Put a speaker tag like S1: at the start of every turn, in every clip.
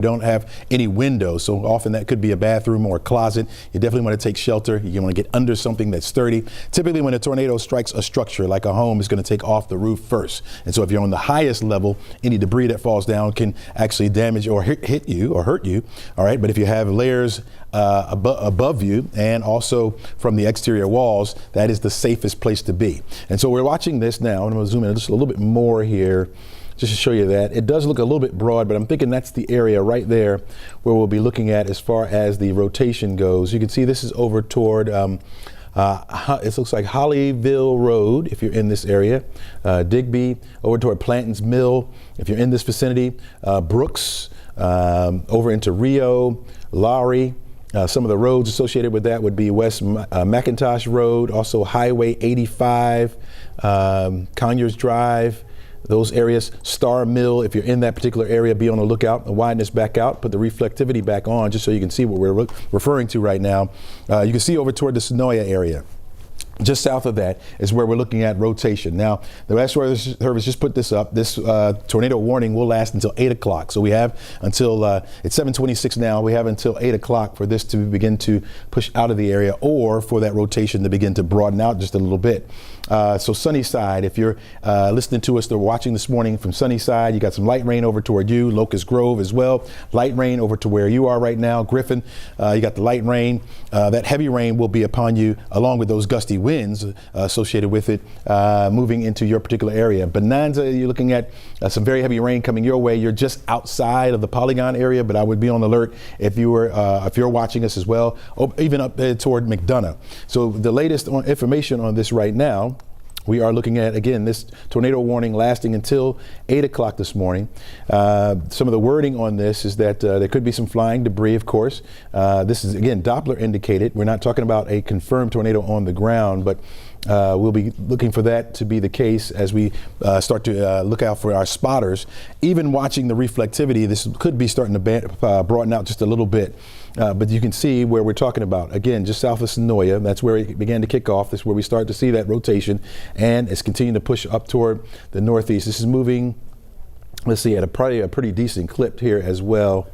S1: don't have any windows, so often that could be a bathroom or a closet. You definitely want to take shelter. You want to get under something that's sturdy. Typically when a tornado strikes a structure like a home, it's going to take off the roof first. And so if you're on the highest level, any debris that falls down can actually damage or hit you or hurt you. All right, but if you have layers above you and also from the exterior walls, that is the safest place to be. And so we're watching this now. I'm going to zoom in just a little bit more here, just to show you that. It does look a little bit broad, but I'm thinking that's the area right there where we'll be looking at as far as the rotation goes. You can see this is over toward, it looks like Hollyville Road, if you're in this area, Digby, over toward Planton's Mill, if you're in this vicinity, Brooks, over into Rio, Lowry. Some of the roads associated with that would be West McIntosh Road, also Highway 85, Conyers Drive, those areas, Star Mill. If you're in that particular area, be on the lookout. Widen this back out, put the reflectivity back on just so you can see what we're referring to right now. You can see over toward the Sonoya area. Just south of that is where we're looking at rotation. Now, the National Weather Service just put this up. This tornado warning will last until 8 o'clock. So we have until, it's 7:26 now, we have until 8 o'clock for this to begin to push out of the area or for that rotation to begin to broaden out just a little bit. So Sunnyside, if you're listening to us, they're watching this morning from Sunnyside, you got some light rain over toward you, Locust Grove as well. Light rain over to where you are right now, Griffin, you got the light rain. That heavy rain will be upon you along with those gusty winds associated with it moving into your particular area. Bonanza, you're looking at some very heavy rain coming your way. You're just outside of the Polygon area, but I would be on alert if you're watching us as well, or even up there toward McDonough. So the latest information on this right now, we are looking at, again, this tornado warning lasting until 8 o'clock this morning. Some of the wording on this is that there could be some flying debris, of course. This is, again, Doppler indicated. We're not talking about a confirmed tornado on the ground, but we'll be looking for that to be the case as we start to look out for our spotters. Even watching the reflectivity, this could be starting to broaden out just a little bit. But you can see where we're talking about. Again, just south of Sonoya, that's where it began to kick off. That's where we start to see that rotation, and it's continuing to push up toward the northeast. This is moving, let's see, at probably a pretty decent clip here as well.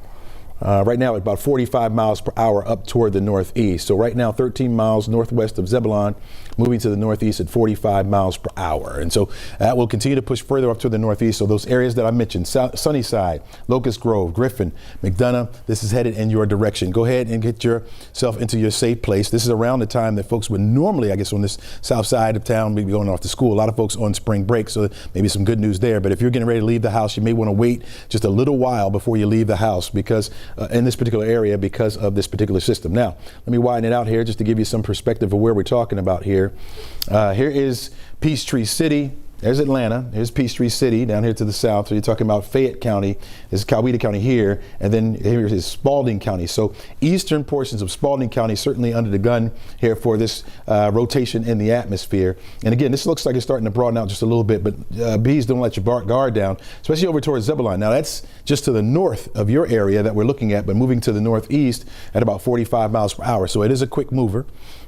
S1: Right now at about 45 miles per hour up toward the northeast. So right now 13 miles northwest of Zebulon, moving to the northeast at 45 miles per hour. And so that will continue to push further up to the northeast. So those areas that I mentioned, Sunnyside, Locust Grove, Griffin, McDonough, this is headed in your direction. Go ahead and get yourself into your safe place. This is around the time that folks would normally, I guess, on this south side of town, maybe going off to school. A lot of folks on spring break, so maybe some good news there. But if you're getting ready to leave the house, you may want to wait just a little while before you leave the house because in this particular area because of this particular system. Now, let me widen it out here just to give you some perspective of where we're talking about here. Here is Peachtree City. There's Atlanta. Here's Peachtree City down here to the south. So you're talking about Fayette County. This is Coweta County here. And then here is Spalding County. So eastern portions of Spalding County certainly under the gun here for this rotation in the atmosphere. And again, this looks like it's starting to broaden out just a little bit, but bees don't let your guard down, especially over towards Zebulon. Now that's just to the north of your area that we're looking at, but moving to the northeast at about 45 miles per hour. So it is a quick mover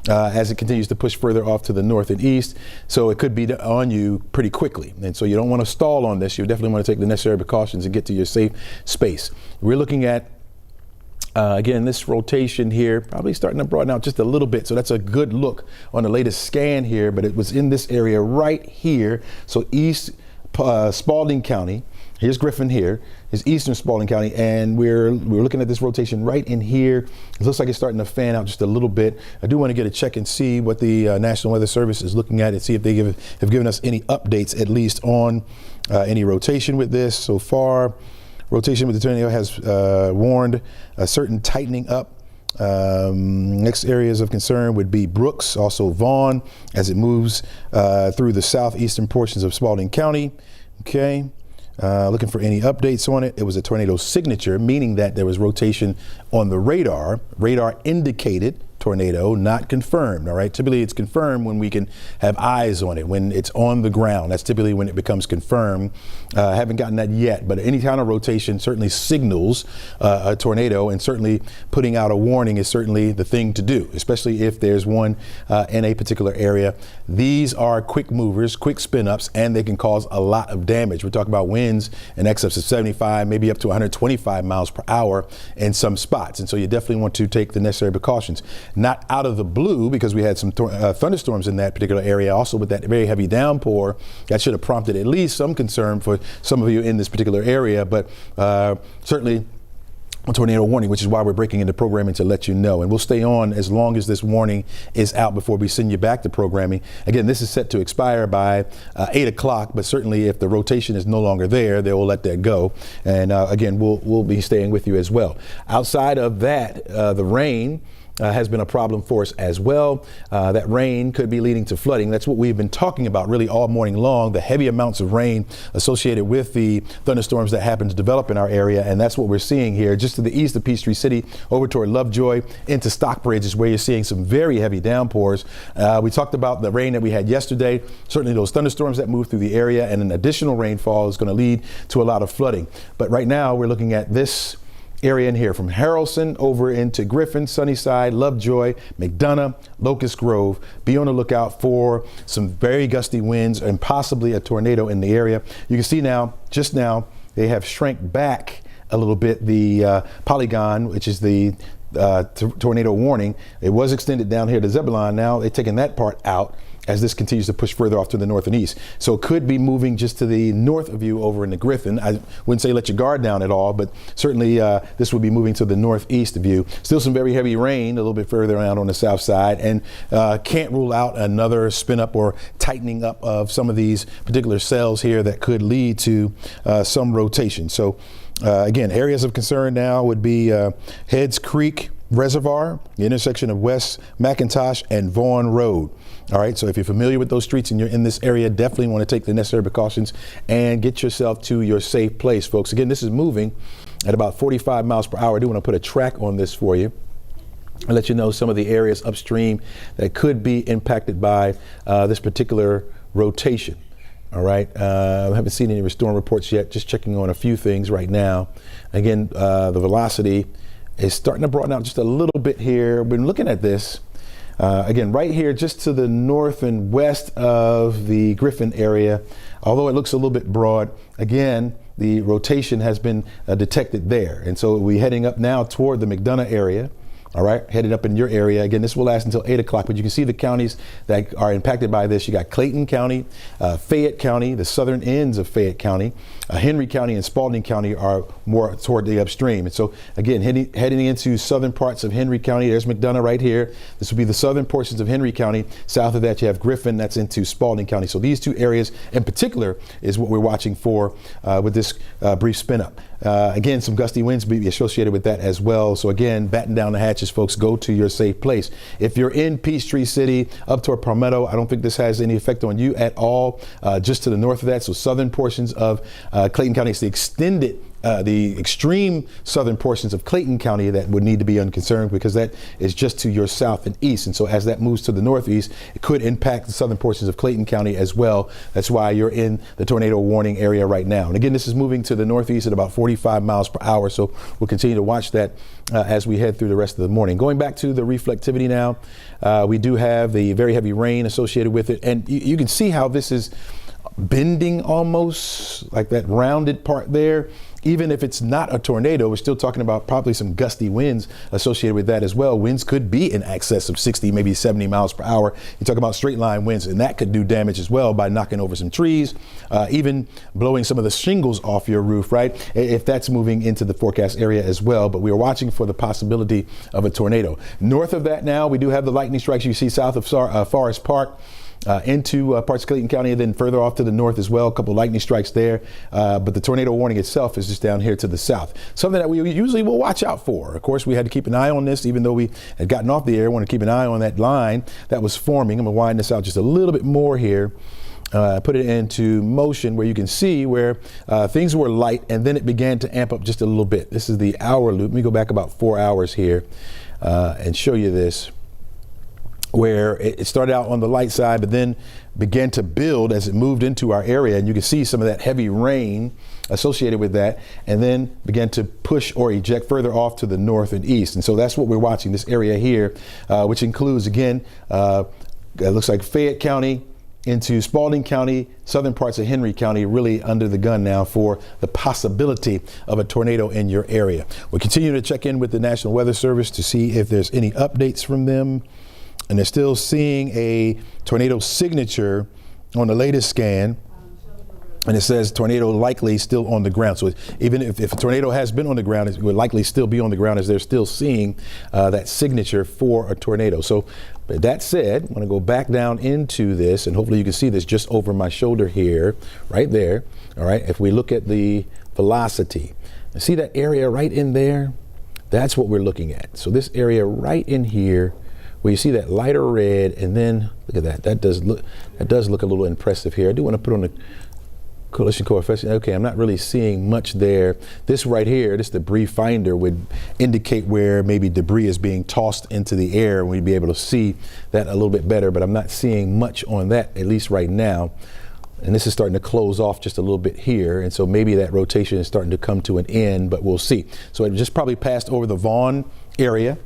S1: as it continues to push further off to the north and east. So it could be on you pretty quickly. And so you don't want to stall on this. You definitely want to take the necessary precautions and get to your safe space. We're looking at, again, this rotation here, probably starting to broaden out just a little bit. So that's a good look on the latest scan here, but it was in this area right here. So east Spalding County. Here's Griffin here, is eastern Spalding County, and we're looking at this rotation right in here. It looks like it's starting to fan out just a little bit. I do want to get a check and see what the National Weather Service is looking at and see if they have given us any updates, at least on any rotation with this so far. Rotation with the tornado has warned a certain tightening up. Next areas of concern would be Brooks, also Vaughn, as it moves through the southeastern portions of Spalding County. Okay. Looking for any updates on it. It was a tornado signature, meaning that there was rotation on the radar. Radar indicated tornado, not confirmed. All right. Typically it's confirmed when we can have eyes on it, when it's on the ground. That's typically when it becomes confirmed. Haven't gotten that yet, but any kind of rotation certainly signals a tornado, and certainly putting out a warning is certainly the thing to do, especially if there's one in a particular area. These are quick movers, quick spin ups, and they can cause a lot of damage. We're talking about winds in excess of 75, maybe up to 125 miles per hour in some spots. And so you definitely want to take the necessary precautions. Not out of the blue, because we had some thunderstorms in that particular area, also with that very heavy downpour. That should have prompted at least some concern for some of you in this particular area, but certainly a tornado warning, which is why we're breaking into programming to let you know. And we'll stay on as long as this warning is out before we send you back to programming. Again, this is set to expire by 8 o'clock, but certainly if the rotation is no longer there, they will let that go. And again, we'll be staying with you as well. Outside of that, the rain has been a problem for us as well. That rain could be leading to flooding. That's what we've been talking about really all morning long, the heavy amounts of rain associated with the thunderstorms that happen to develop in our area. And that's what we're seeing here. Just to the east of Peachtree City, over toward Lovejoy into Stockbridge is where you're seeing some very heavy downpours. We talked about the rain that we had yesterday, certainly those thunderstorms that moved through the area, and an additional rainfall is going to lead to a lot of flooding. But right now we're looking at this area in here from Harrelson over into Griffin, Sunnyside, Lovejoy, McDonough, Locust Grove. Be on the lookout for some very gusty winds and possibly a tornado in the area. You can see now, just now, they have shrank back a little bit the polygon, which is the tornado warning. It was extended down here to Zebulon. Now they've taken that part out as this continues to push further off to the north and east. So it could be moving just to the north of you over in the Griffin. I wouldn't say let your guard down at all, but certainly this would be moving to the northeast of you. Still some very heavy rain a little bit further around on the south side, and can't rule out another spin up or tightening up of some of these particular cells here that could lead to some rotation. So again, areas of concern now would be Heads Creek Reservoir, the intersection of West McIntosh and Vaughan Road. All right, so if you're familiar with those streets and you're in this area, definitely want to take the necessary precautions and get yourself to your safe place, folks. Again, this is moving at about 45 miles per hour. I do want to put a track on this for you and let you know some of the areas upstream that could be impacted by this particular rotation. All right, I haven't seen any storm reports yet, just checking on a few things right now. Again, the velocity is starting to broaden out just a little bit here. We've been looking at this. Again, right here, just to the north and west of the Griffin area, although it looks a little bit broad, again, the rotation has been detected there. And so we're heading up now toward the McDonough area. All right, headed up in your area. Again, this will last until 8 o'clock, but you can see the counties that are impacted by this. You got Clayton County, Fayette County, the southern ends of Fayette County, Henry County and Spalding County are more toward the upstream. And so again, heading into southern parts of Henry County, there's McDonough right here. This will be the southern portions of Henry County. South of that, you have Griffin, that's into Spalding County. So these two areas in particular is what we're watching for with this brief spin up. Again, some gusty winds be associated with that as well. So again, batten down the hatches, folks, go to your safe place. If you're in Peachtree City up toward Palmetto, I don't think this has any effect on you at all. Just to the north of that, so southern portions of Clayton County, it's the extended the extreme southern portions of Clayton County that would need to be unconcerned, because that is just to your south and east. And so as that moves to the northeast, it could impact the southern portions of Clayton County as well. That's why you're in the tornado warning area right now. And again, this is moving to the northeast at about 45 miles per hour. So we'll continue to watch that as we head through the rest of the morning. Going back to the reflectivity now, we do have the very heavy rain associated with it. And you can see how this is bending almost, like that rounded part there. Even if it's not a tornado, we're still talking about probably some gusty winds associated with that as well. Winds could be in excess of 60, maybe 70 miles per hour. You talk about straight line winds, and that could do damage as well by knocking over some trees, even blowing some of the shingles off your roof, right? If that's moving into the forecast area as well. But we are watching for the possibility of a tornado. North of that now, we do have the lightning strikes you see south of Forest Park. Into parts of Clayton County, and then further off to the north as well, a couple of lightning strikes there. But the tornado warning itself is just down here to the south. Something that we usually will watch out for. Of course, we had to keep an eye on this, even though we had gotten off the air. Want to keep an eye on that line that was forming. I'm going to wind this out just a little bit more here. Put it into motion where you can see where things were light, and then it began to amp up just a little bit. This is the hour loop. Let me go back about 4 hours here and show you this. where it started out on the light side, but then began to build as it moved into our area. And you can see some of that heavy rain associated with that, and then began to push or eject further off to the north and east. And so that's what we're watching, this area here, which includes, again, it looks like Fayette County into Spalding County, southern parts of Henry County, really under the gun now for the possibility of a tornado in your area. We'll continue to check in with the National Weather Service to see if there's any updates from them. And they're still seeing a tornado signature on the latest scan. And it says tornado likely still on the ground. So even if a tornado has been on the ground, it would likely still be on the ground, as they're still seeing that signature for a tornado. So that said, I'm going to go back down into this, and hopefully you can see this just over my shoulder here, right there. All right. If we look at the velocity, and see that area right in there, that's what we're looking at. So this area right in here, where you see that lighter red, and then look at that. That does look a little impressive here. I do want to put on the collision coefficient. Okay, I'm not really seeing much there. This right here, this debris finder would indicate where maybe debris is being tossed into the air. We'd be able to see that a little bit better, but I'm not seeing much on that, at least right now. And this is starting to close off just a little bit here. And so maybe that rotation is starting to come to an end, but we'll see. So it just probably passed over the Vaughn area.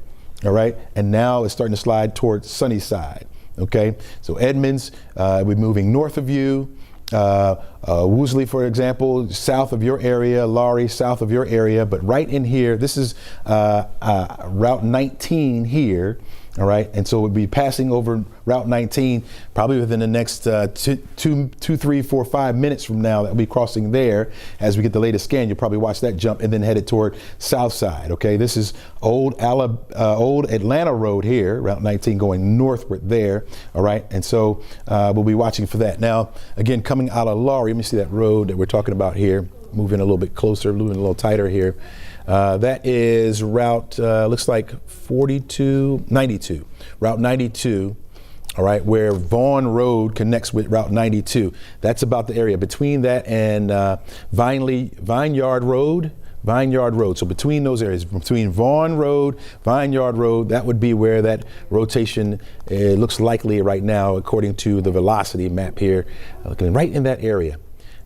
S1: All right, and now it's starting to slide towards Sunnyside. Okay, so Edmonds, we're moving north of you. Woosley, for example, south of your area. Laurie, south of your area. But right in here, this is Route 19 here. All right, and so we'll be passing over Route 19 probably within the next 2, 3, 4, 5 minutes from now. That will be crossing there. As we get the latest scan, you'll probably watch that jump and then headed toward south side. Okay, this is old Atlanta Road here, Route 19 going northward there. All right, and so we'll be watching for that. Now, again, coming out of Laurie, let me see that road that we're talking about here. Moving a little bit closer, moving a little tighter here. That is route, looks like 92, Route 92, all right, where Vaughn Road connects with Route 92. That's about the area between that and Vineyard Road. So between those areas, between Vaughn Road, Vineyard Road, that would be where that rotation looks likely right now, according to the velocity map here, looking right in that area.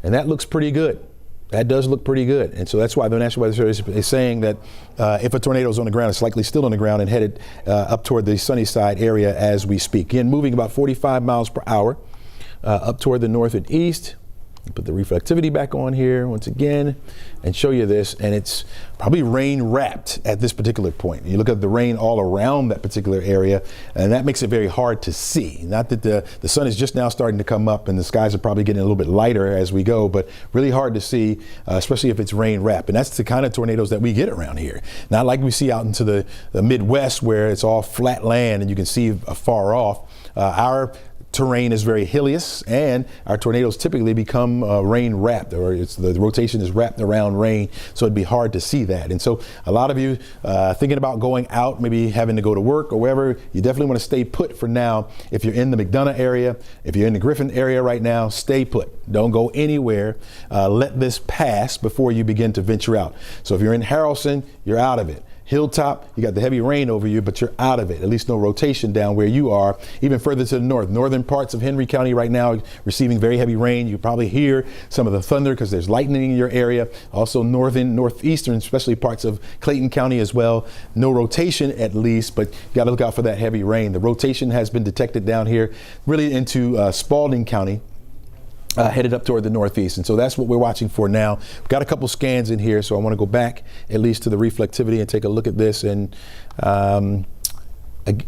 S1: And that looks pretty good. That does look pretty good. And so that's why the National Weather Service is saying that if a tornado is on the ground, it's likely still on the ground and headed up toward the Sunnyside area as we speak. Again, moving about 45 miles per hour up toward the north and east. Put the reflectivity back on here once again and show you this, and it's probably rain wrapped at this particular point. You look at the rain all around that particular area, and that makes it very hard to see. Not that the sun is just now starting to come up and the skies are probably getting a little bit lighter as we go, but really hard to see, especially if it's rain wrapped. And that's the kind of tornadoes that we get around here. Not like we see out into the Midwest where it's all flat land and you can see far off. Our terrain is very hillious, and our tornadoes typically become rain wrapped, or the rotation is wrapped around rain, so it'd be hard to see that. And so a lot of you thinking about going out, maybe having to go to work or wherever, you definitely want to stay put for now. If you're in the McDonough area, if you're in the Griffin area right now, stay put. Don't go anywhere. Let this pass before you begin to venture out. So if you're in Harrelson, you're out of it. Hilltop, you got the heavy rain over you, but you're out of it. At least no rotation down where you are. Even further to the north, northern parts of Henry County right now receiving very heavy rain. You probably hear some of the thunder because there's lightning in your area. Also northeastern, especially parts of Clayton County as well. No rotation at least, but you got to look out for that heavy rain. The rotation has been detected down here, really into Spalding County. Headed up toward the northeast. And so that's what we're watching for now. We've got a couple scans in here, so I want to go back at least to the reflectivity and take a look at this, and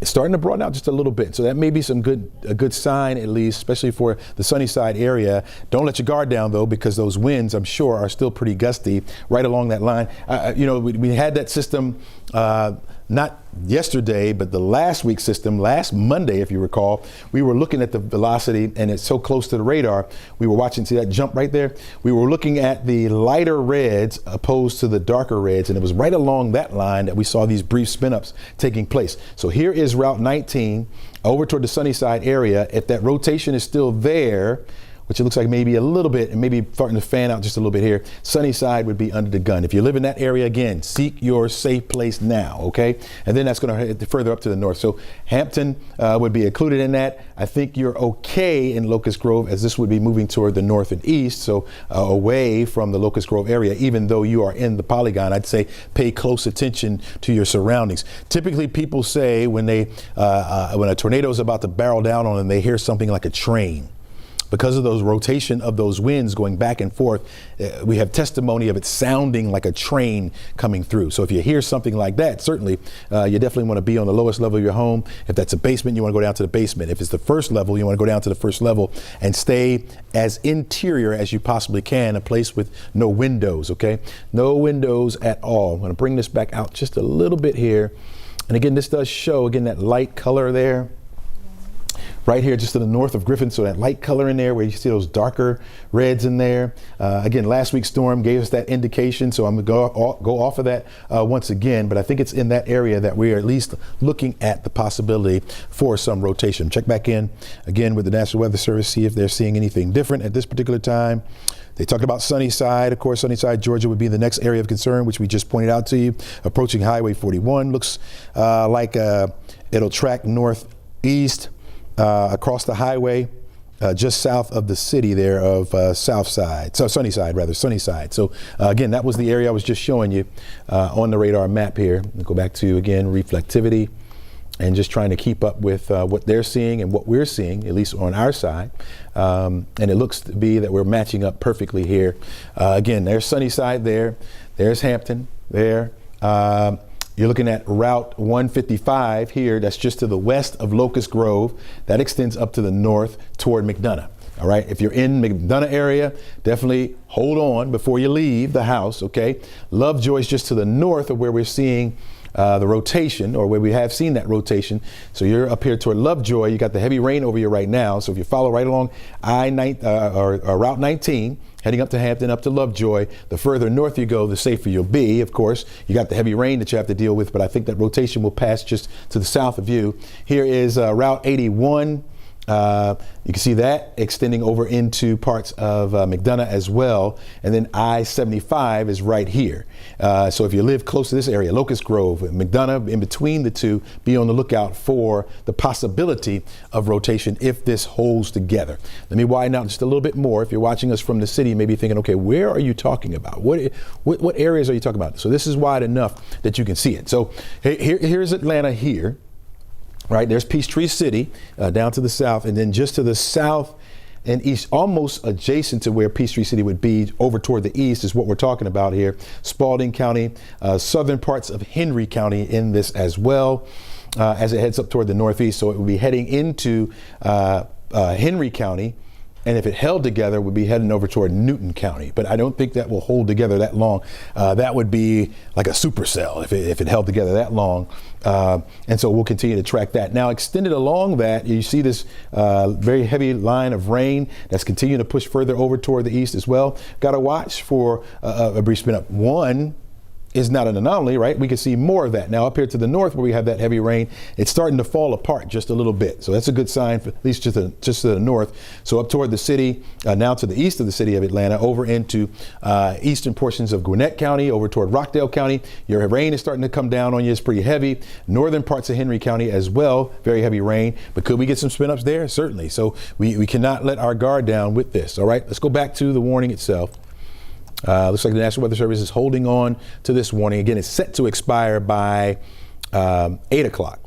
S1: starting to broaden out just a little bit. So that may be a good sign, at least, especially for the Sunnyside area. Don't let your guard down though, because those winds, I'm sure, are still pretty gusty right along that line. We had that system not yesterday, but the last week's system, last Monday, if you recall. We were looking at the velocity, and it's so close to the radar. We were watching, see that jump right there? We were looking at the lighter reds opposed to the darker reds, and it was right along that line that we saw these brief spin-ups taking place. So here is Route 19 over toward the Sunnyside area. If that rotation is still there, which it looks like maybe a little bit, and maybe starting to fan out just a little bit here. Sunnyside would be under the gun. If you live in that area, again, seek your safe place now, okay? And then that's going to head further up to the north. So Hampton would be included in that. I think you're okay in Locust Grove, as this would be moving toward the north and east, so away from the Locust Grove area. Even though you are in the polygon, I'd say pay close attention to your surroundings. Typically, people say when a tornado is about to barrel down on them, they hear something like a train. Because of those rotation of those winds going back and forth, we have testimony of it sounding like a train coming through. So if you hear something like that, certainly you definitely want to be on the lowest level of your home. If that's a basement, you want to go down to the basement. If it's the first level, you want to go down to the first level and stay as interior as you possibly can, a place with no windows, okay? No windows at all. I'm going to bring this back out just a little bit here. And again, this does show, again, that light color there. Right here, just to the north of Griffin, so that light color in there where you see those darker reds in there. Again, last week's storm gave us that indication, so I'm going to go off of that once again, but I think it's in that area that we are at least looking at the possibility for some rotation. Check back in again with the National Weather Service, see if they're seeing anything different at this particular time. They talked about Sunnyside. Of course, Sunnyside, Georgia would be the next area of concern, which we just pointed out to you. Approaching Highway 41 looks like it'll track northeast across the highway, just south of the city there of Sunnyside. So again, that was the area I was just showing you on the radar map here. I'll go back to, again, reflectivity and just trying to keep up with what they're seeing and what we're seeing, at least on our side. And it looks to be that we're matching up perfectly here. Again, there's Sunnyside there. There's Hampton there. You're looking at Route 155 here. That's just to the west of Locust Grove. That extends up to the north toward McDonough. All right. If you're in McDonough area, definitely hold on before you leave the house. OK. Lovejoy is just to the north of where we're seeing the rotation, or where we have seen that rotation. So you're up here toward Lovejoy. You got the heavy rain over you right now. So if you follow right along Route 19, heading up to Hampton, up to Lovejoy, the further north you go, the safer you'll be. Of course, you got the heavy rain that you have to deal with, but I think that rotation will pass just to the south of you. Here is Route 81. You can see that extending over into parts of McDonough as well. And then I-75 is right here. So if you live close to this area, Locust Grove, McDonough, in between the two, be on the lookout for the possibility of rotation if this holds together. Let me widen out just a little bit more. If you're watching us from the city, you may be thinking, okay, where are you talking about? What areas are you talking about? So this is wide enough that you can see it. So here's Atlanta here. Right, there's Peachtree City down to the south, and then just to the south and east, almost adjacent to where Peachtree City would be, over toward the east is what we're talking about here. Spalding County, southern parts of Henry County in this as well, as it heads up toward the northeast. So it would be heading into Henry County. And if it held together, we'd be heading over toward Newton County. But I don't think that will hold together that long. That would be like a supercell if it held together that long. And so we'll continue to track that. Now, extended along that, you see this very heavy line of rain that's continuing to push further over toward the east as well. Got to watch for a brief spin up. One is not an anomaly, right? We can see more of that. Now up here to the north where we have that heavy rain, it's starting to fall apart just a little bit. So that's a good sign, for at least just to the north. So up toward the city, now to the east of the city of Atlanta, over into eastern portions of Gwinnett County, over toward Rockdale County. Your rain is starting to come down on you. It's pretty heavy. Northern parts of Henry County as well, very heavy rain. But could we get some spin ups there? Certainly. So we cannot let our guard down with this. All right, let's go back to the warning itself. Looks like the National Weather Service is holding on to this warning. Again, it's set to expire by 8 o'clock.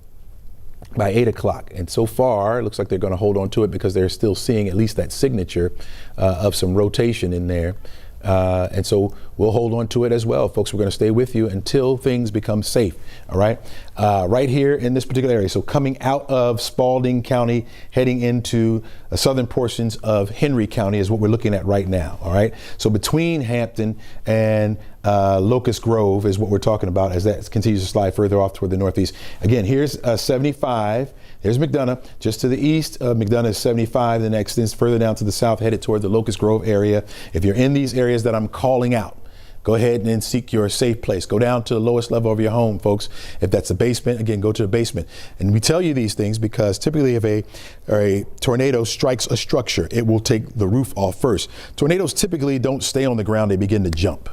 S1: By 8 o'clock. And so far, it looks like they're going to hold on to it because they're still seeing at least that signature of some rotation in there. And so we'll hold on to it as well. Folks, we're going to stay with you until things become safe. All right. Right here in this particular area. So coming out of Spalding County, heading into southern portions of Henry County is what we're looking at right now. All right. So between Hampton and Locust Grove is what we're talking about as that continues to slide further off toward the northeast. Again, here's 75. There's McDonough. Just to the east of McDonough is 75. Then extends further down to the south, headed toward the Locust Grove area. If you're in these areas that I'm calling out, go ahead and then seek your safe place. Go down to the lowest level of your home, folks. If that's a basement, again, go to the basement. And we tell you these things because typically if a tornado strikes a structure, it will take the roof off first. Tornadoes typically don't stay on the ground, they begin to jump.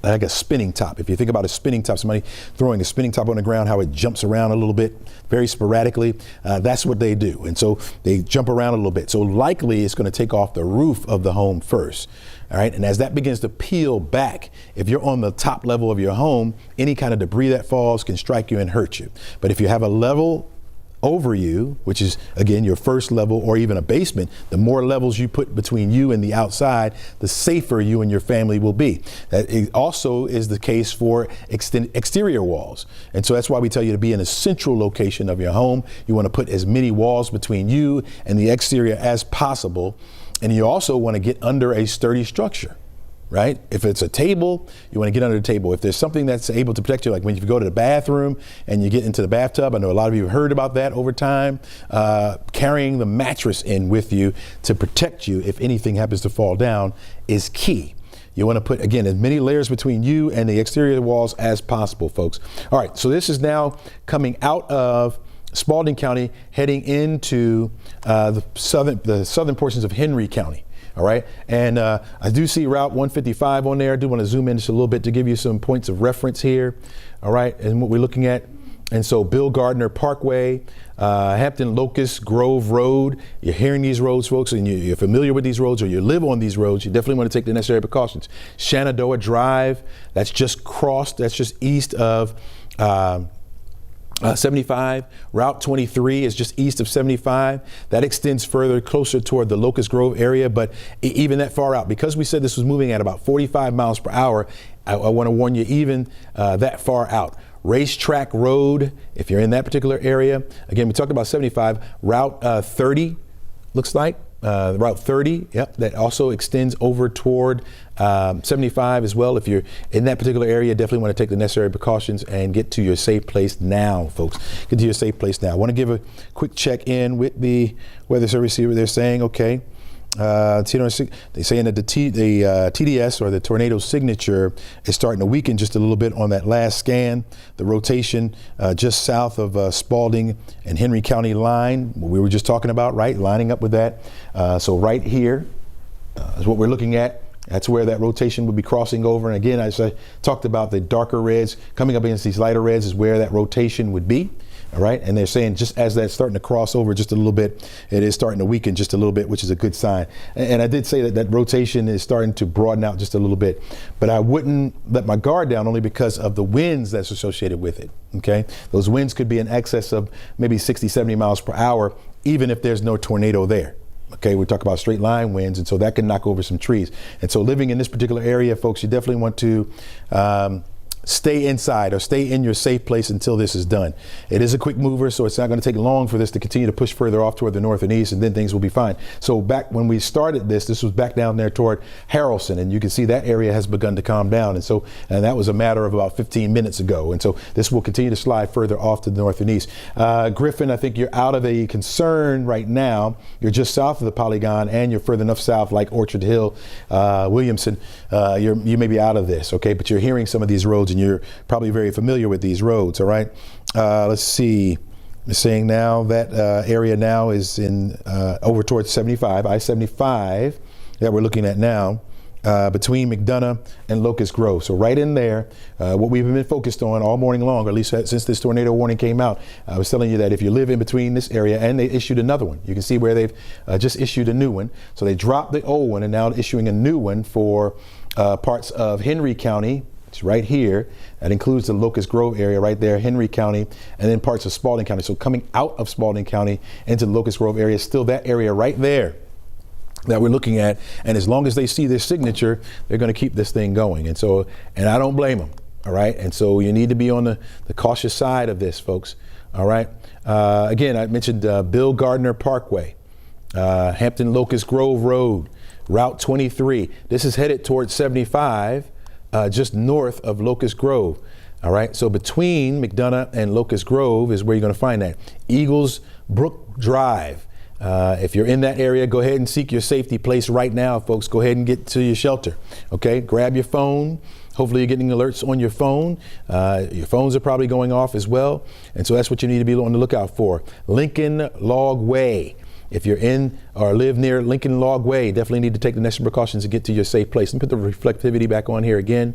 S1: Like a spinning top. If you think about a spinning top, somebody throwing a spinning top on the ground, how it jumps around a little bit, very sporadically, that's what they do. And so they jump around a little bit. So likely it's going to take off the roof of the home first. All right. And as that begins to peel back, if you're on the top level of your home, any kind of debris that falls can strike you and hurt you. But if you have a level over you, which is again your first level or even a basement, the more levels you put between you and the outside, the safer you and your family will be. That also is the case for exterior walls. And so that's why we tell you to be in a central location of your home. You want to put as many walls between you and the exterior as possible. And you also want to get under a sturdy structure. Right? If it's a table, you want to get under the table. If there's something that's able to protect you, like when you go to the bathroom and you get into the bathtub, I know a lot of you have heard about that over time, carrying the mattress in with you to protect you if anything happens to fall down is key. You want to put, again, as many layers between you and the exterior walls as possible, folks. All right, so this is now coming out of Spalding County, heading into the southern portions of Henry County. All right. And I do see Route 155 on there. I do want to zoom in just a little bit to give you some points of reference here. All right. And what we're looking at. And so Bill Gardner Parkway, Hampton Locust Grove Road. You're hearing these roads, folks, and you're familiar with these roads or you live on these roads. You definitely want to take the necessary precautions. Shenandoah Drive, that's just crossed. That's just east of 75. Route 23 is just east of 75. That extends further closer toward the Locust Grove area, but even that far out, because we said this was moving at about 45 miles per hour, I want to warn you even that far out. Racetrack Road, if you're in that particular area, again, we talked about 75. Route 30 looks like. Route 30, yep, that also extends over toward 75 as well. If you're in that particular area, definitely want to take the necessary precautions and get to your safe place now, folks. Get to your safe place now. I want to give a quick check in with the Weather Service here. They're saying, okay, they're saying that the TDS or the tornado signature is starting to weaken just a little bit on that last scan. The rotation just south of Spalding and Henry County line, what we were just talking about, right? Lining up with that. So right here is what we're looking at. That's where that rotation would be crossing over. And again, as I talked about, the darker reds coming up against these lighter reds is where that rotation would be. All right. And they're saying just as that's starting to cross over just a little bit, it is starting to weaken just a little bit, which is a good sign. And I did say that that rotation is starting to broaden out just a little bit, but I wouldn't let my guard down only because of the winds that's associated with it. OK, those winds could be in excess of maybe 60, 70 miles per hour, even if there's no tornado there. OK, we talk about straight line winds, and so that can knock over some trees. And so living in this particular area, folks, you definitely want to stay inside or stay in your safe place until this is done. It is a quick mover, so it's not going to take long for this to continue to push further off toward the north and east, and then things will be fine. So back when we started this was back down there toward Harrelson, and you can see that area has begun to calm down. And that was a matter of about 15 minutes ago. And so this will continue to slide further off to the north and east. Griffin, I think you're out of a concern right now. You're just south of the polygon, and you're further enough south like Orchard Hill, Williamson. You may be out of this, okay? But you're hearing some of these roads, and you're probably very familiar with these roads, all right? Let's see. They're saying now that area now is in over towards 75, I-75 that we're looking at now, between McDonough and Locust Grove. So right in there, what we've been focused on all morning long, or at least since this tornado warning came out, I was telling you that if you live in between this area, and they issued another one, you can see where they've just issued a new one. So they dropped the old one and now issuing a new one for parts of Henry County. It's right here. That includes the Locust Grove area right there, Henry County, and then parts of Spalding County. So coming out of Spalding County into the Locust Grove area, still that area right there that we're looking at. And as long as they see this signature, they're going to keep this thing going. And I don't blame them. All right. And so you need to be on the cautious side of this, folks. All right. Again, I mentioned Bill Gardner Parkway, Hampton Locust Grove Road, Route 23. This is headed towards 75. Just north of Locust Grove. All right. So between McDonough and Locust Grove is where you're going to find that. Eagles Brook Drive. If you're in that area, go ahead and seek your safety place right now, folks. Go ahead and get to your shelter. OK, grab your phone. Hopefully you're getting alerts on your phone. Your phones are probably going off as well. And so that's what you need to be on the lookout for. Lincoln Log Way. If you're in or live near Lincoln Log Way, definitely need to take the necessary precautions to get to your safe place. Let me put the reflectivity back on here again.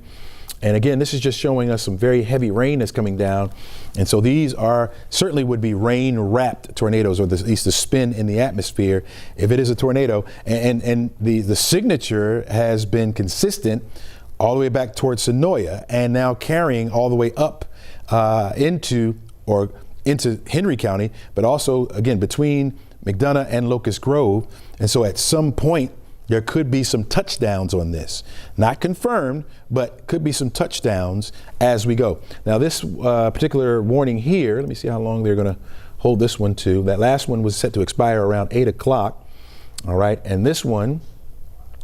S1: And again, this is just showing us some very heavy rain that's coming down. And so these are certainly would be rain wrapped tornadoes, or at least the spin in the atmosphere if it is a tornado. And the signature has been consistent all the way back towards Sonoya and now carrying all the way up into Henry County, but also again between McDonough and Locust Grove. And so at some point there could be some touchdowns on this. Not confirmed, but could be some touchdowns as we go. Now this particular warning here, let me see how long they're going to hold this one to. That last one was set to expire around 8 o'clock. All right, and this one,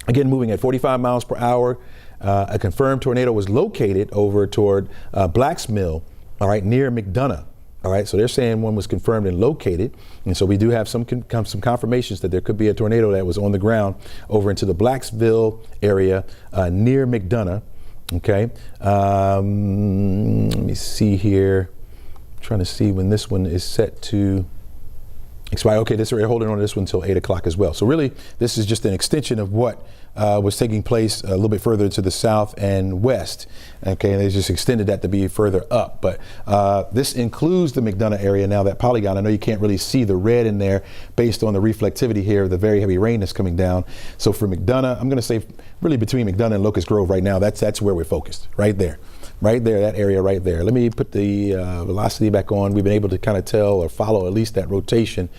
S1: again, moving at 45 miles per hour. A confirmed tornado was located over toward Black's Mill, all right, near McDonough. All right, so they're saying one was confirmed and located, and so we do have some confirmations that there could be a tornado that was on the ground over into the Blacksville area near McDonough. Okay, let me see here. I'm trying to see when this one is set to expire. Okay, we're holding on to this one until 8 o'clock as well. So really, this is just an extension of what was taking place a little bit further to the south and west. Okay, and they just extended that to be further up. But this includes the McDonough area now, that polygon. I know you can't really see the red in there based on the reflectivity here, the very heavy rain that's coming down. So for McDonough, I'm going to say really between McDonough and Locust Grove right now, that's where we're focused, right there. Right there, that area right there. Let me put the velocity back on. We've been able to kind of tell or follow at least that rotation.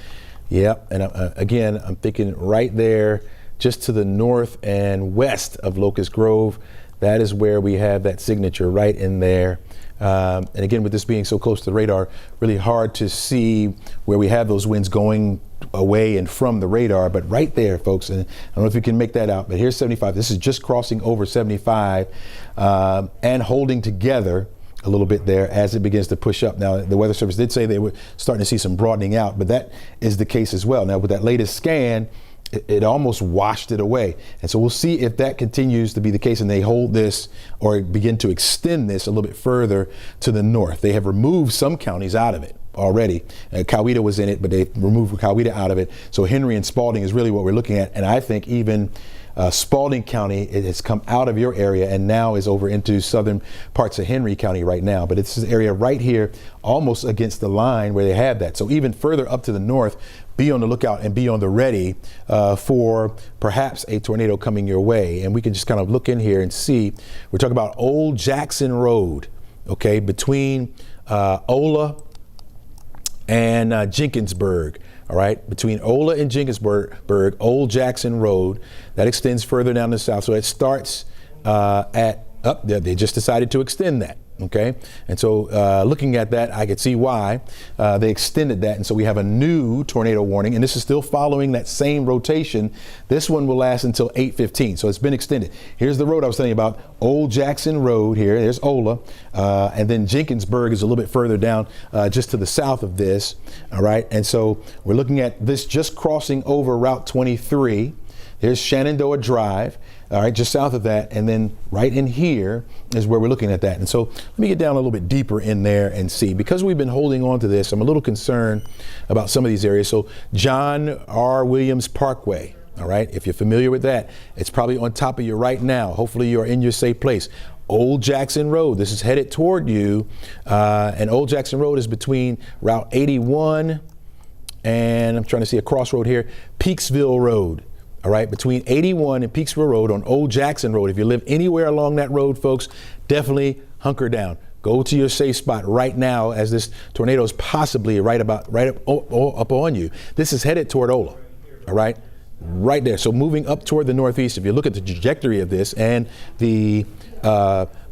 S1: Yep, and again, I'm thinking right there, just to the north and west of Locust Grove. That is where we have that signature right in there. And again, with this being so close to the radar, really hard to see where we have those winds going away and from the radar, but right there, folks, and I don't know if you can make that out, but here's 75. This is just crossing over 75 and holding together a little bit there as it begins to push up. Now, the Weather Service did say they were starting to see some broadening out, but that is the case as well. Now, with that latest scan, it almost washed it away. And so we'll see if that continues to be the case and they hold this or begin to extend this a little bit further to the north. They have removed some counties out of it already. Coweta was in it, but they removed Coweta out of it. So Henry and Spalding is really what we're looking at. And I think even Spalding County, it has come out of your area and now is over into southern parts of Henry County right now. But it's this area right here, almost against the line where they have that. So even further up to the north, be on the lookout and be on the ready for perhaps a tornado coming your way. And we can just kind of look in here and see. We're talking about Old Jackson Road, okay, between Ola and Jenkinsburg. All right, between Ola and Jenkinsburg, Old Jackson Road, that extends further down the south. So it starts up there. They just decided to extend that. Okay, and so looking at that, I could see why they extended that. And so we have a new tornado warning, and this is still following that same rotation. This one will last until 8:15, so it's been extended. Here's the road I was telling you about, Old Jackson Road here. There's Ola, and then Jenkinsburg is a little bit further down just to the south of this. All right, and so we're looking at this just crossing over Route 23. There's Shenandoah Drive, all right, just south of that. And then right in here is where we're looking at that. And so let me get down a little bit deeper in there and see. Because we've been holding on to this, I'm a little concerned about some of these areas. So John R. Williams Parkway, all right, if you're familiar with that, it's probably on top of you right now. Hopefully you're in your safe place. Old Jackson Road, this is headed toward you. And Old Jackson Road is between Route 81 and I'm trying to see a crossroad here, Peaksville Road. All right, between 81 and Peaksville Road on Old Jackson Road. If you live anywhere along that road, folks, definitely hunker down. Go to your safe spot right now as this tornado is possibly right up on you. This is headed toward Ola, all right, right there. So moving up toward the northeast, if you look at the trajectory of this and the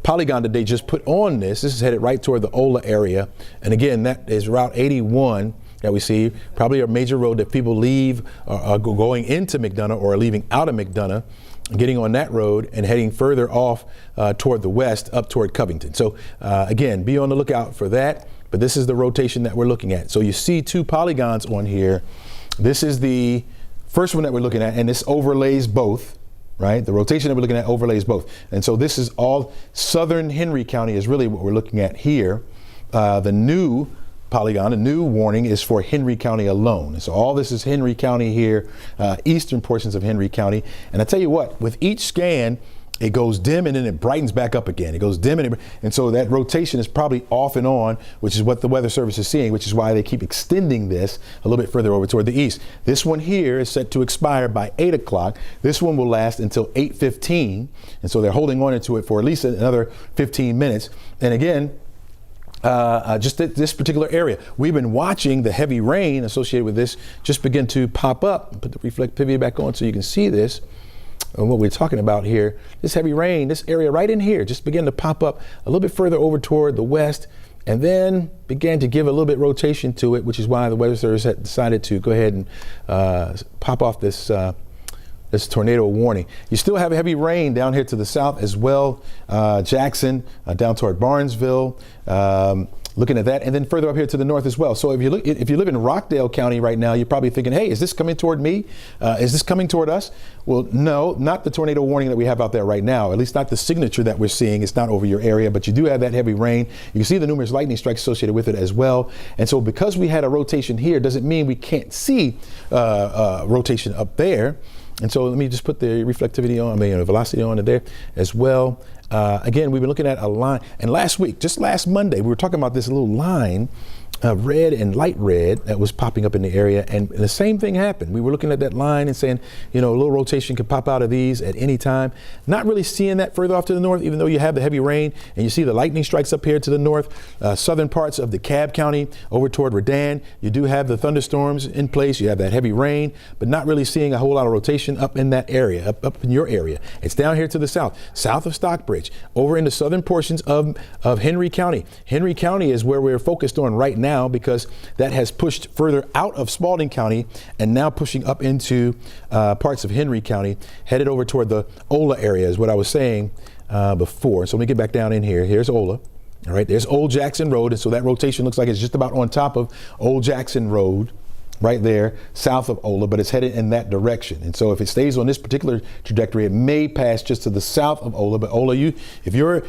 S1: polygon that they just put on this is headed right toward the Ola area. And again, that is Route 81. That we see, probably a major road that people leave going into McDonough or leaving out of McDonough, getting on that road and heading further off toward the west up toward Covington. So again, be on the lookout for that, but this is the rotation that we're looking at. So you see two polygons on here. This is the first one that we're looking at, and this overlays both. right? The rotation that we're looking at overlays both. And so this is all southern Henry County is really what we're looking at here. The new polygon, a new warning is for Henry County alone. And so all this is Henry County here, eastern portions of Henry County. And I tell you what, with each scan, it goes dim and then it brightens back up again. It goes dim and so that rotation is probably off and on, which is what the Weather Service is seeing, which is why they keep extending this a little bit further over toward the east. This one here is set to expire by 8 o'clock. This one will last until 8:15. And so they're holding on to it for at least another 15 minutes. And again, just at this particular area, we've been watching the heavy rain associated with this just begin to pop up. Put the reflectivity back on so you can see this. And what we're talking about here, this heavy rain, this area right in here just began to pop up a little bit further over toward the west and then began to give a little bit rotation to it, which is why the Weather Service had decided to go ahead and pop off this this tornado warning. You still have heavy rain down here to the south as well. Jackson, down toward Barnesville, looking at that, and then further up here to the north as well. So if you live in Rockdale County right now, you're probably thinking, hey, is this coming toward me? Is this coming toward us? Well, no, not the tornado warning that we have out there right now, at least not the signature that we're seeing. It's not over your area, but you do have that heavy rain. You can see the numerous lightning strikes associated with it as well. And so because we had a rotation here, doesn't mean we can't see rotation up there. And so let me just put the reflectivity on, velocity on there as well. Again, we've been looking at a line, and just last Monday, we were talking about this little line, red and light red, that was popping up in the area, and the same thing happened. We were looking at that line and saying, a little rotation could pop out of these at any time. Not really seeing that further off to the north, even though you have the heavy rain, and you see the lightning strikes up here to the north, southern parts of DeKalb County over toward Redan. You do have the thunderstorms in place. You have that heavy rain, but not really seeing a whole lot of rotation up in that area, up in your area. It's down here to the south of Stockbridge, over in the southern portions of Henry County. Henry County is where we're focused on right now, because that has pushed further out of Spalding County and now pushing up into parts of Henry County, headed over toward the Ola area is what I was saying before. So let me get back down in here. Here's Ola. All right, there's Old Jackson Road. And so that rotation looks like it's just about on top of Old Jackson Road right there, south of Ola, but it's headed in that direction. And so if it stays on this particular trajectory, it may pass just to the south of Ola. But Ola, if you're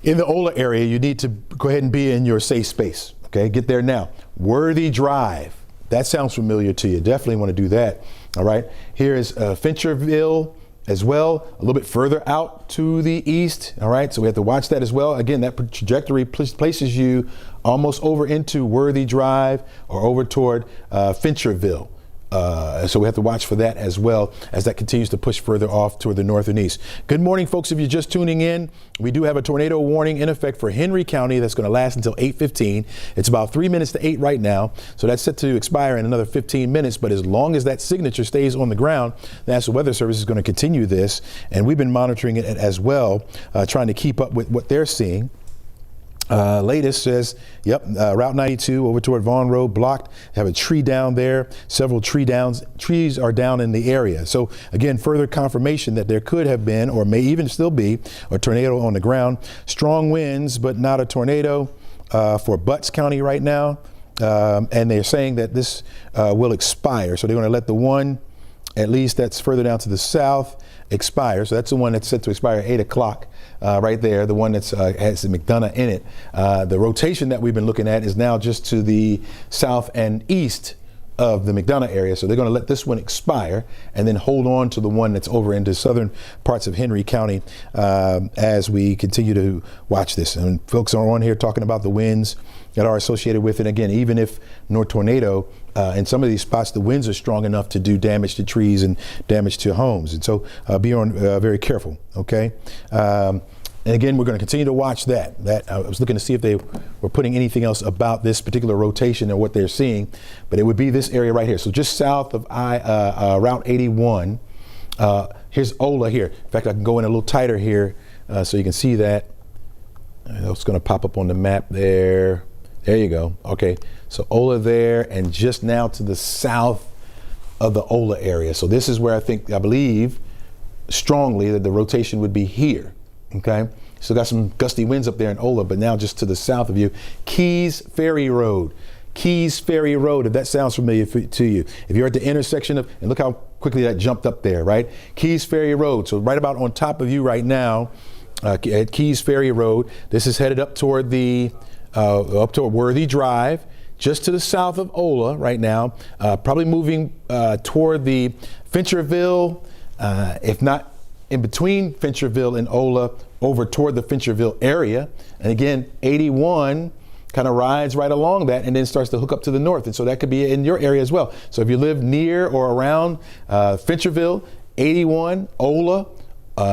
S1: in the Ola area, you need to go ahead and be in your safe space. Okay, get there now. Worthy Drive. That sounds familiar to you. Definitely want to do that. All right. Here is Fincherville as well, a little bit further out to the east. All right. So we have to watch that as well. Again, that trajectory places you almost over into Worthy Drive or over toward Fincherville. So we have to watch for that as well as that continues to push further off toward the north and east. Good morning, folks. If you're just tuning in, we do have a tornado warning in effect for Henry County that's going to last until 8:15. It's about 3 minutes to 8 right now. So that's set to expire in another 15 minutes. But as long as that signature stays on the ground, the National Weather Service is going to continue this. And we've been monitoring it as well, trying to keep up with what they're seeing. Latest says, Route 92 over toward Vaughn Road blocked. Have a tree down there. Several trees are down in the area. So again, further confirmation that there could have been, or may even still be, a tornado on the ground. Strong winds, but not a tornado for Butts County right now. And they're saying that this will expire. So they're going to let the one, at least that's further down to the south, expire. So that's the one that's set to expire at 8 o'clock. Right there, the one that's has McDonough in it. The rotation that we've been looking at is now just to the south and east of the McDonough area. So they're going to let this one expire and then hold on to the one that's over into southern parts of Henry County as we continue to watch this. And folks are on here talking about the winds that are associated with it. Again, even if no tornado, in some of these spots, the winds are strong enough to do damage to trees and damage to homes. And so be on very careful, okay? And again, we're going to continue to watch that. I was looking to see if they were putting anything else about this particular rotation and what they're seeing, but it would be this area right here. So just south of Route 81, here's Ola here. In fact, I can go in a little tighter here so you can see that. It's going to pop up on the map there. There you go. Okay, so Ola there, and just now to the south of the Ola area. So this is where I believe strongly that the rotation would be here. Okay, still got some gusty winds up there in Ola, but now just to the south of you, Keys Ferry Road. Keys Ferry Road, if that sounds familiar to you. If you're at the intersection of, and look how quickly that jumped up there, right? Keys Ferry Road. So right about on top of you right now, at Keys Ferry Road. This is headed up toward up toward Worthy Drive, just to the south of Ola right now, probably moving toward the Fincherville, if not in between Fincherville and Ola, over toward the Fincherville area. And again, 81 kind of rides right along that and then starts to hook up to the north. And so that could be in your area as well. So if you live near or around Fincherville, 81, Ola,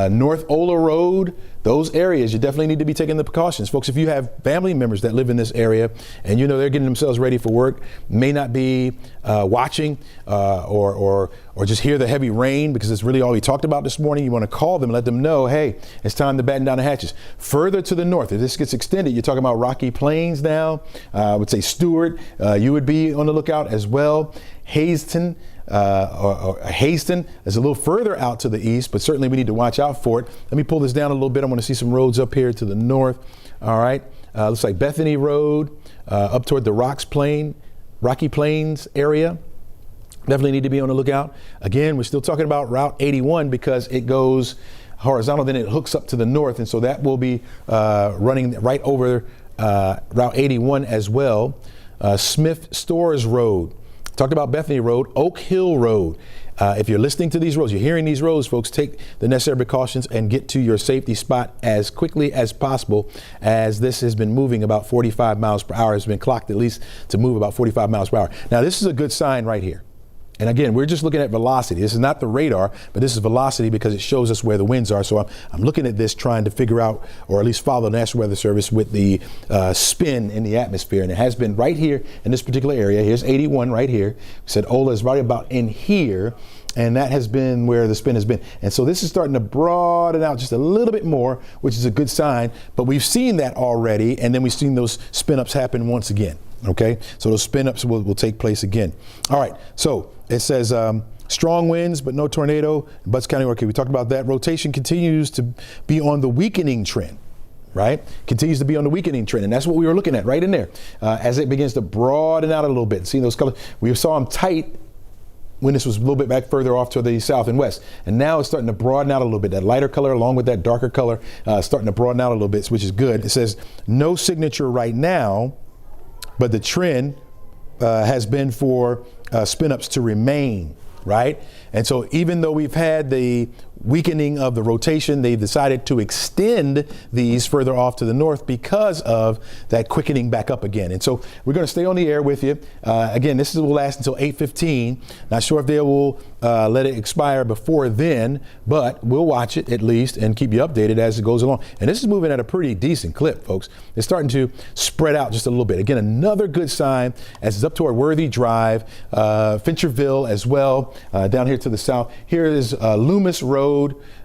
S1: North Ola Road, those areas, you definitely need to be taking the precautions. Folks, if you have family members that live in this area and you know they're getting themselves ready for work, may not be watching or just hear the heavy rain because it's really all we talked about this morning, you want to call them and let them know, hey, it's time to batten down the hatches. Further to the north, if this gets extended, you're talking about Rocky Plains now, I would say Stewart, you would be on the lookout as well. Hayston is a little further out to the east, but certainly we need to watch out for it. Let me pull this down a little bit. I want to see some roads up here to the north. All right. Looks like Bethany Road up toward the Rocky Plains area. Definitely need to be on the lookout. Again, we're still talking about Route 81 because it goes horizontal, then it hooks up to the north. And so that will be running right over Route 81 as well. Smith Stores Road. Talked about Bethany Road, Oak Hill Road. If you're listening to these roads, you're hearing these roads, folks, take the necessary precautions and get to your safety spot as quickly as possible, as this has been moving about 45 miles per hour. It's been clocked at least to move about 45 miles per hour. Now, this is a good sign right here. And again, we're just looking at velocity. This is not the radar, but this is velocity because it shows us where the winds are. So I'm looking at this trying to figure out, or at least follow the National Weather Service with the spin in the atmosphere. And it has been right here in this particular area. Here's 81 right here. We said Ola is right about in here. And that has been where the spin has been. And so this is starting to broaden out just a little bit more, which is a good sign. But we've seen that already. And then we've seen those spin ups happen once again. OK, so those spin ups will take place again. All right. So it says strong winds, but no tornado. Butts County. OK, we talked about that. Rotation continues to be on the weakening trend. Right? Continues to be on the weakening trend. And that's what we were looking at right in there as it begins to broaden out a little bit. See those colors? We saw them tight when this was a little bit back further off to the south and west. And now it's starting to broaden out a little bit. That lighter color along with that darker color starting to broaden out a little bit, which is good. It says no signature right now, but the trend has been for spin-ups to remain, right? And so even though we've had the weakening of the rotation, they've decided to extend these further off to the north because of that quickening back up again. And so we're going to stay on the air with you. Again, this will last until 8:15. Not sure if they will let it expire before then, but we'll watch it at least and keep you updated as it goes along. And this is moving at a pretty decent clip, folks. It's starting to spread out just a little bit. Again, another good sign as it's up toward Worthy Drive, Fincherville as well, down here to the south. Here is Loomis Road,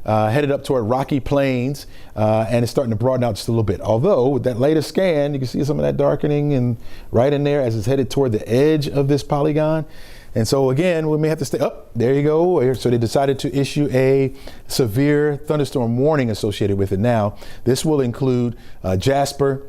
S1: headed up toward Rocky Plains, and it's starting to broaden out just a little bit. Although with that latest scan, you can see some of that darkening and right in there as it's headed toward the edge of this polygon. And so again, we may have to stay up. There you go. So they decided to issue a severe thunderstorm warning associated with it now. This will include Jasper,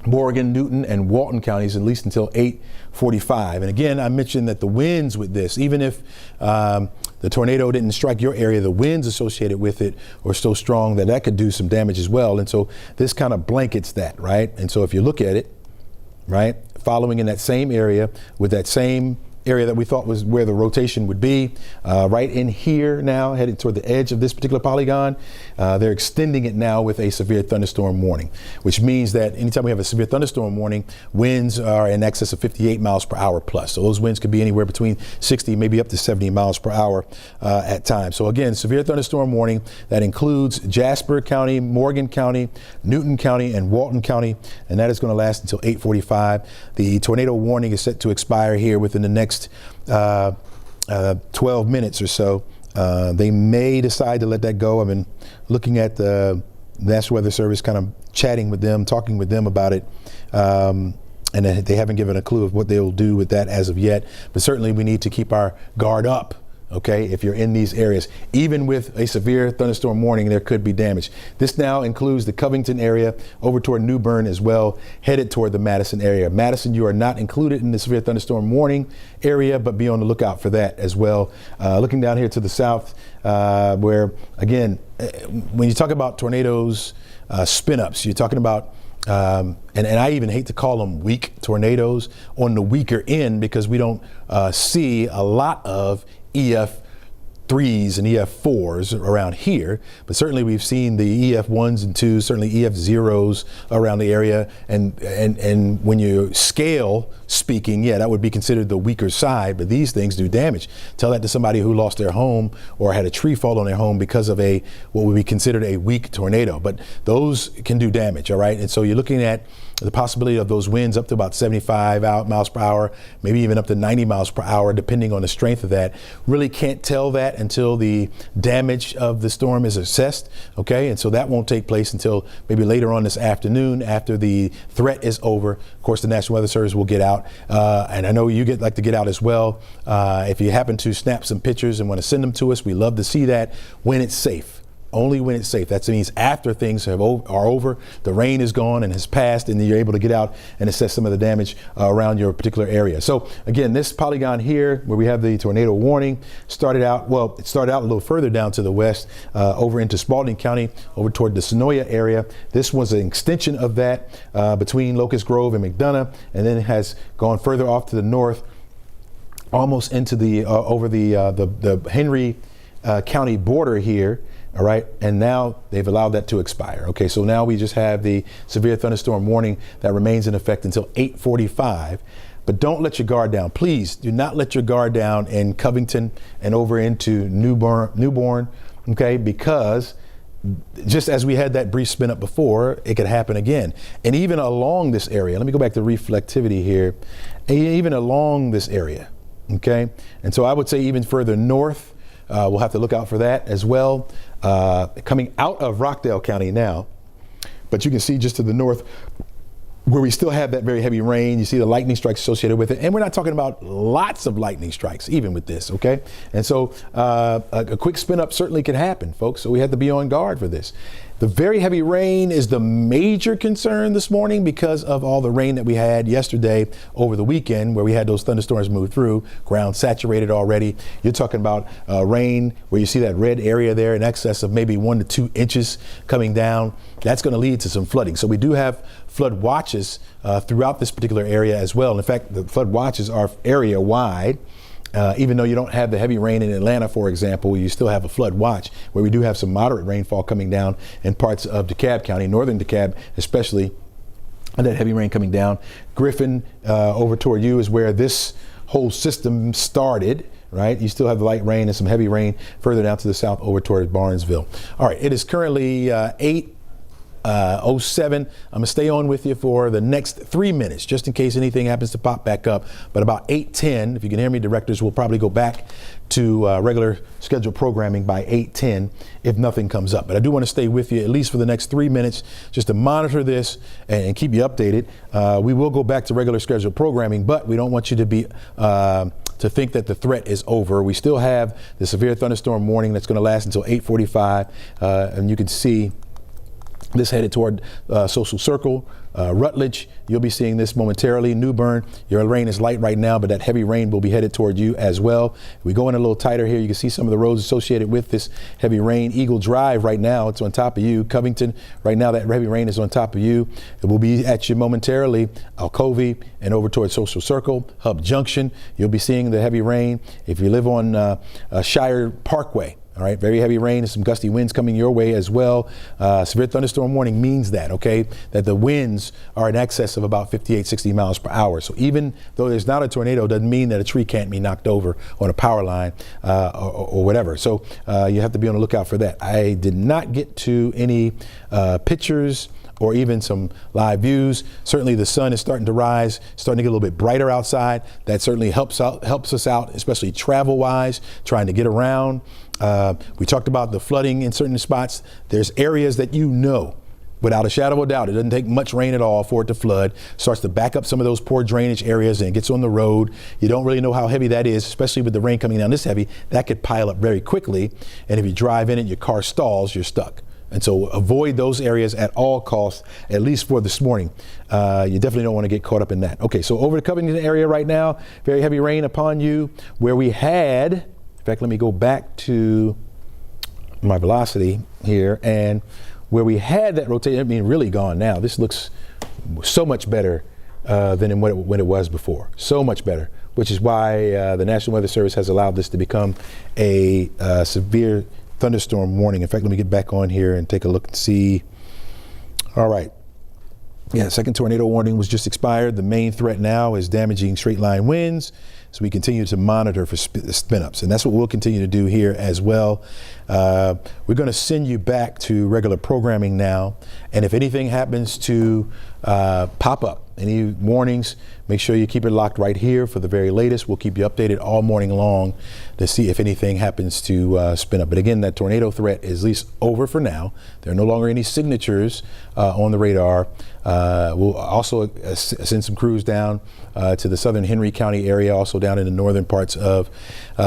S1: Morgan, Newton, and Walton counties at least until 8:45. And again, I mentioned that the winds with this, even if the tornado didn't strike your area, the winds associated with it are so strong that that could do some damage as well. And so this kind of blankets that, right? And so if you look at it, right, following in that same area with that same area that we thought was where the rotation would be, right in here now, headed toward the edge of this particular polygon. They're extending it now with a severe thunderstorm warning, which means that anytime we have a severe thunderstorm warning, winds are in excess of 58 miles per hour plus. So those winds could be anywhere between 60, maybe up to 70 miles per hour at times. So again, severe thunderstorm warning that includes Jasper County, Morgan County, Newton County, and Walton County, and that is going to last until 8:45. The tornado warning is set to expire here within the next 12 minutes or so. They may decide to let that go. I've been looking at the National Weather Service, kind of chatting with them, talking with them about it. And they haven't given a clue of what they'll do with that as of yet. But certainly we need to keep our guard up okay, if you're in these areas. Even with a severe thunderstorm warning, there could be damage. This now includes the Covington area over toward New Bern as well, headed toward the Madison area. Madison, you are not included in the severe thunderstorm warning area, but be on the lookout for that as well. Looking down here to the south, where, again, when you talk about tornadoes, spin-ups, you're talking about and I even hate to call them weak tornadoes, on the weaker end, because we don't see a lot of EF3s and EF4s around here, but certainly we've seen the EF1s and 2s, certainly EF0s around the area, and when you scale speaking, yeah, that would be considered the weaker side, but these things do damage. Tell that to somebody who lost their home or had a tree fall on their home because of what would be considered a weak tornado, but those can do damage, all right? And so you're looking at the possibility of those winds up to about 75 miles per hour, maybe even up to 90 miles per hour, depending on the strength of that. Really can't tell that until the damage of the storm is assessed, okay? And so that won't take place until maybe later on this afternoon after the threat is over. Of course, the National Weather Service will get out, and I know you like to get out as well. If you happen to snap some pictures and want to send them to us, we love to see that when it's safe. Only when it's safe. That means after things are over, the rain is gone and has passed, and you're able to get out and assess some of the damage around your particular area. So again, this polygon here, where we have the tornado warning, it started out a little further down to the west, over into Spalding County, over toward the Sonoya area. This was an extension of that between Locust Grove and McDonough, and then it has gone further off to the north, almost into the over the Henry County border here. All right, and now they've allowed that to expire. Okay, so now we just have the severe thunderstorm warning that remains in effect until 8:45. But don't let your guard down. Please do not let your guard down in Covington and over into Newborn, okay, because just as we had that brief spin up before, it could happen again. And even along this area, let me go back to reflectivity here, even along this area, okay? And so I would say even further north, we'll have to look out for that as well. Coming out of Rockdale County now, but you can see just to the north where we still have that very heavy rain. You see the lightning strikes associated with it, and we're not talking about lots of lightning strikes even with this, okay? And so a quick spin up certainly can happen, folks, so we have to be on guard for this. The very heavy rain is the major concern this morning because of all the rain that we had yesterday over the weekend, where we had those thunderstorms move through, ground saturated already. You're talking about rain where you see that red area there in excess of maybe 1 to 2 inches coming down. That's going to lead to some flooding. So we do have flood watches throughout this particular area as well. In fact, the flood watches are area wide. Even though you don't have the heavy rain in Atlanta, for example, you still have a flood watch where we do have some moderate rainfall coming down in parts of DeKalb County, northern DeKalb especially, and that heavy rain coming down. Griffin over toward you is where this whole system started, right? You still have the light rain and some heavy rain further down to the south over toward Barnesville. All right, it is currently 8:07. I'm gonna stay on with you for the next 3 minutes, just in case anything happens to pop back up. But about 8:10, if you can hear me, directors, we'll probably go back to regular scheduled programming by 8:10 if nothing comes up. But I do want to stay with you at least for the next 3 minutes just to monitor this and keep you updated. We will go back to regular scheduled programming, but we don't want you to be to think that the threat is over. We still have the severe thunderstorm warning that's going to last until 8:45, and you can see this headed toward Social Circle, Rutledge. You'll be seeing this momentarily. New Bern, your rain is light right now, but that heavy rain will be headed toward you as well. If we go in a little tighter here, you can see some of the roads associated with this heavy rain. Eagle Drive right now, it's on top of you. Covington, right now that heavy rain is on top of you. It will be at you momentarily. Alcovey and over toward Social Circle, Hub Junction, you'll be seeing the heavy rain. If you live on Shire Parkway, all right, very heavy rain and some gusty winds coming your way as well. Severe thunderstorm warning means that, okay, that the winds are in excess of about 58, 60 miles per hour. So even though there's not a tornado, doesn't mean that a tree can't be knocked over on a power line or whatever. So you have to be on the lookout for that. I did not get to any pictures or even some live views. Certainly the sun is starting to rise, starting to get a little bit brighter outside. That certainly helps us out, especially travel wise, trying to get around. We talked about the flooding in certain spots. There's areas that you know Without a shadow of a doubt, it doesn't take much rain at all for it to flood. Starts to back up some of those poor drainage areas and it gets on the road. You don't really know how heavy that is, especially with the rain coming down this heavy. That could pile up very quickly. And if you drive in it, your car stalls, you're stuck. And so avoid those areas at all costs, at least for this morning. You definitely don't want to get caught up in that. Okay, so over the Covington area right now, very heavy rain upon you. Where we had, in fact, let me go back to my velocity here, and where we had that rotation, I mean, really gone now. This looks so much better than when it was before. So much better, which is why the National Weather Service has allowed this to become a severe thunderstorm warning. In fact, let me get back on here and take a look and see. All right. Yeah, second tornado warning was just expired. The main threat now is damaging straight line winds. So we continue to monitor for spin-ups, and that's what we'll continue to do here as well. We're going to send you back to regular programming now, and if anything happens to pop up, any warnings, make sure you keep it locked right here for the very latest. We'll keep you updated all morning long to see if anything happens to spin up. But again, that tornado threat is at least over for now. There are no longer any signatures on the radar. We'll also send some crews down to the southern Henry County area, also down in the northern parts of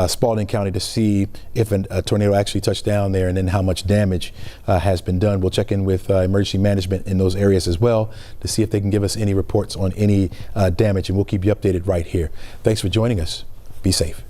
S1: Spalding County, to see if a tornado actually touched down there and then how much damage has been done. We'll check in with emergency management in those areas as well to see if they can give us any reports on any damage, and we'll keep you updated right here. Thanks for joining us. Be safe.